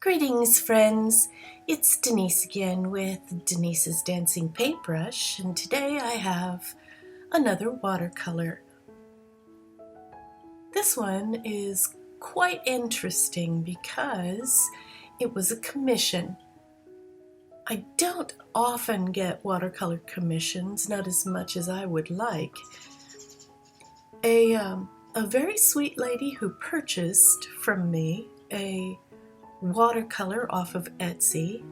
Greetings, friends. It's Denise again with Denise's Dancing Paintbrush, and today I have another watercolor. This one is quite interesting because it was a commission. I don't often get watercolor commissions, not as much as I would like. A very sweet lady who purchased from me a watercolor off of Etsy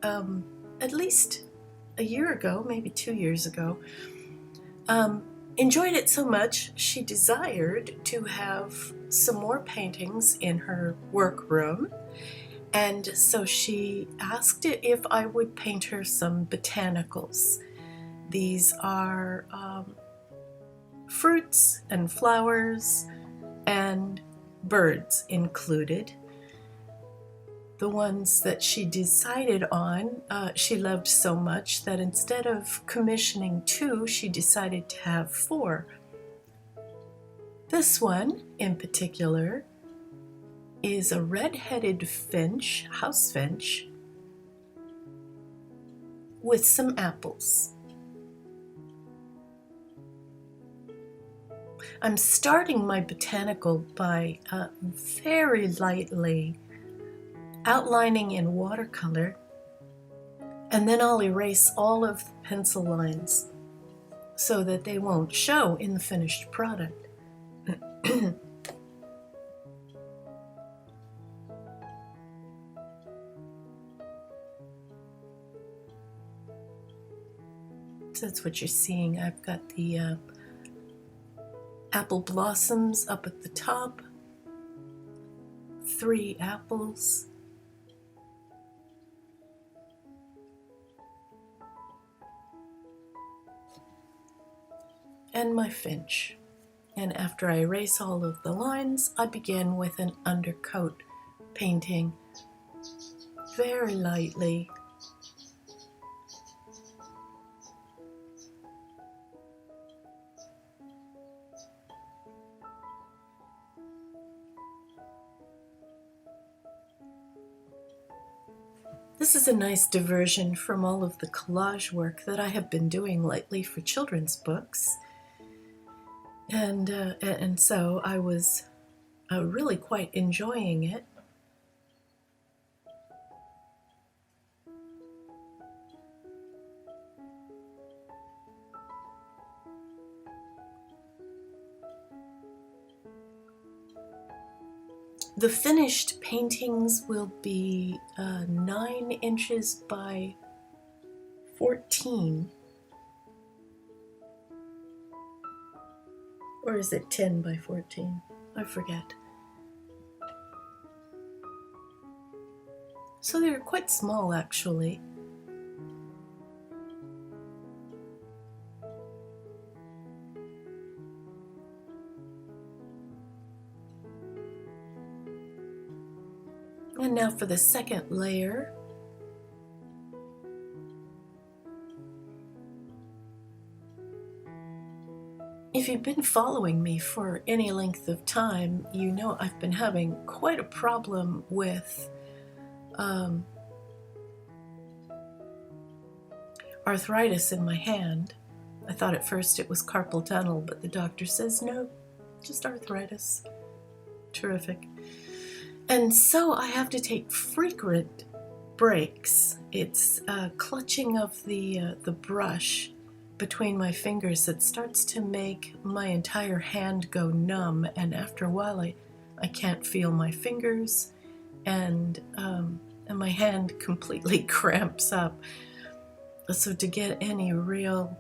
at least a year ago, maybe 2 years ago. Enjoyed it so much she desired to have some more paintings in her workroom, and so she asked if I would paint her some botanicals. These are fruits and flowers and birds included. The ones that she decided on, she loved so much that instead of commissioning 2, she decided to have 4. This one in particular is a red-headed finch, house finch, with some apples. I'm starting my botanical by very lightly outlining in watercolor, and then I'll erase all of the pencil lines so that they won't show in the finished product. So that's what you're seeing. I've got the apple blossoms up at the top, 3 apples. And my finch. And after I erase all of the lines, I begin with an undercoat painting very lightly. This is a nice diversion from all of the collage work that I have been doing lately for children's books. And so I was really quite enjoying it. The finished paintings will be 9 inches by 14. Or is it 10 by 14? I forget. So they're quite small, actually. And now for the second layer. If you've been following me for any length of time, you know I've been having quite a problem with arthritis in my hand. I thought at first it was carpal tunnel, but the doctor says no, just arthritis. Terrific. And so I have to take frequent breaks. It's clutching of the brush between my fingers that starts to make my entire hand go numb, and after a while I can't feel my fingers, and my hand completely cramps up. So to get any real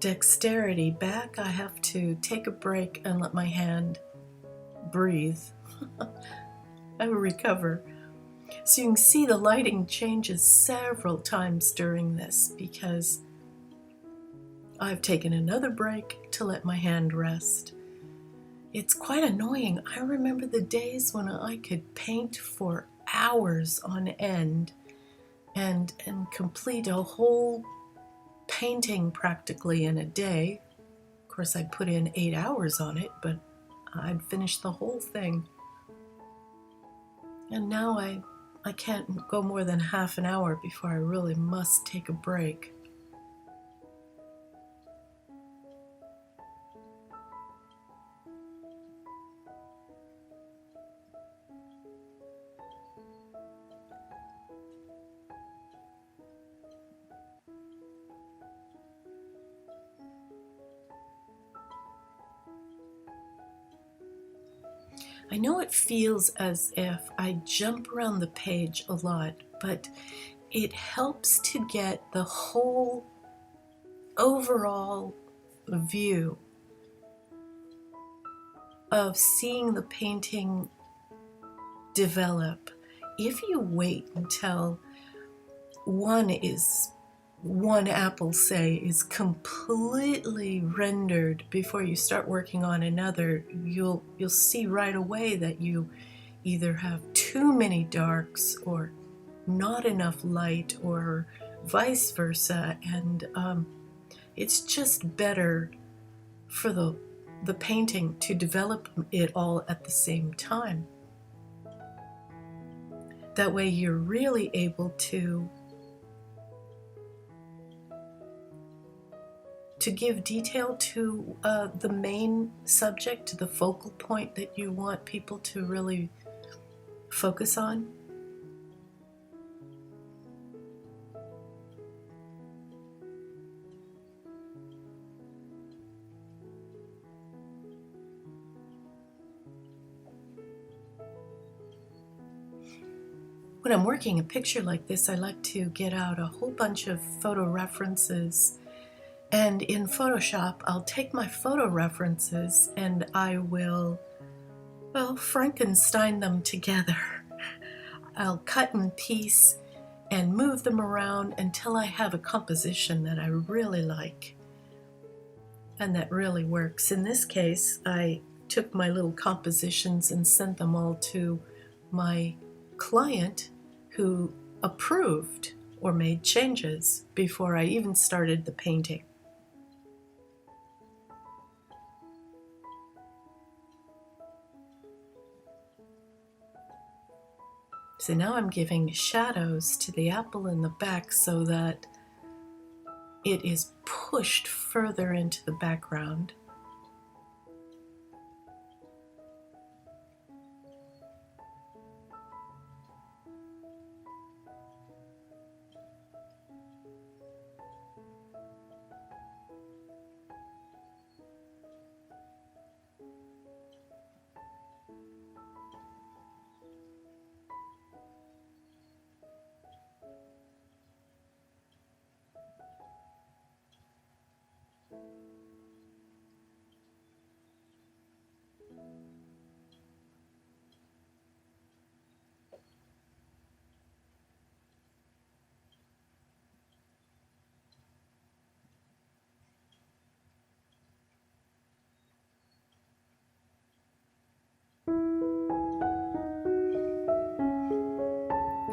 dexterity back, I have to take a break and let my hand breathe. I will recover. So you can see the lighting changes several times during this because I've taken another break to let my hand rest. It's quite annoying. I remember the days when I could paint for hours on end and complete a whole painting practically in a day. Of course, I put in 8 hours on it, but I'd finish the whole thing. And now I can't go more than half an hour before I really must take a break. I know it feels as if I jump around the page a lot, but it helps to get the whole overall view of seeing the painting develop. If you wait until one apple, say, is completely rendered before you start working on another, you'll see right away that you either have too many darks or not enough light, or vice versa, and it's just better for the painting to develop it all at the same time. That way you're really able to give detail to the main subject, to the focal point that you want people to really focus on. When I'm working a picture like this, I like to get out a whole bunch of photo references. And in Photoshop, I'll take my photo references and I will, well, Frankenstein them together. I'll cut and piece and move them around until I have a composition that I really like and that really works. In this case, I took my little compositions and sent them all to my client, who approved or made changes before I even started the painting. So now I'm giving shadows to the apple in the back so that it is pushed further into the background.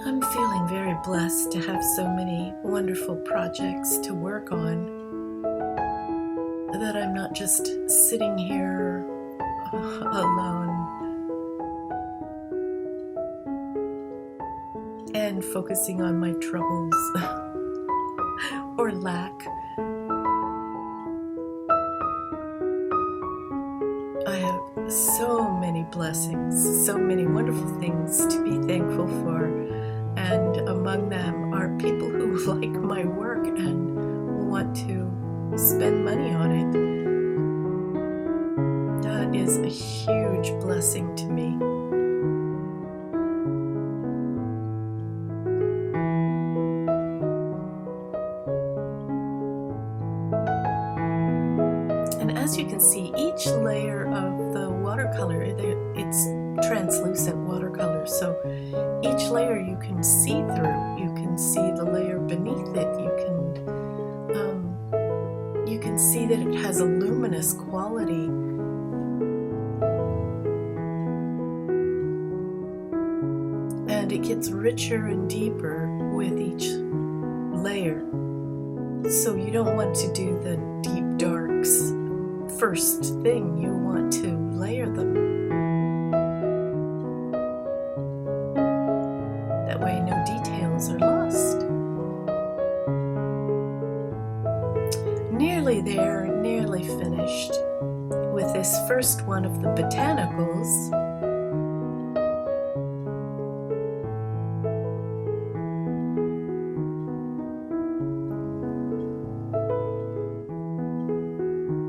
I'm feeling very blessed to have so many wonderful projects to work on, that I'm not just sitting here alone and focusing on my troubles or lack. I have so many blessings, so many wonderful things to be thankful for, and among them are people who like my work and want to spend money on it. That is a huge blessing to me. And as you can see, each layer of the watercolor, it's translucent watercolor, so each layer you can see through. You can see the layer beneath it. You can see that it has a luminous quality. And it gets richer and deeper with each layer. So you don't want to do the deep darks first thing. You want to layer them first one of the botanicals.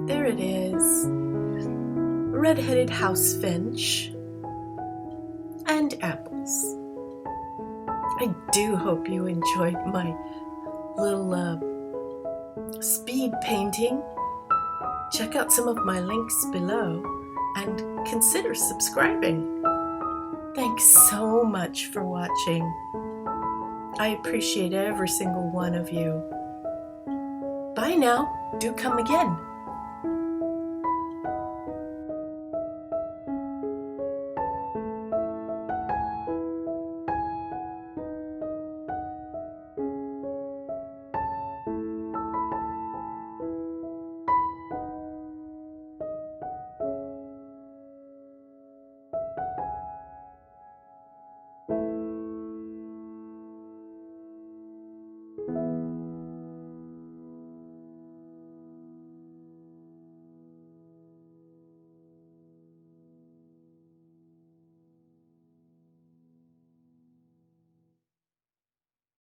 There it is. Red-headed house finch and apples. I do hope you enjoyed my little speed painting. Check out some of my links below and consider subscribing. Thanks so much for watching. I appreciate every single one of you. Bye now. Do come again.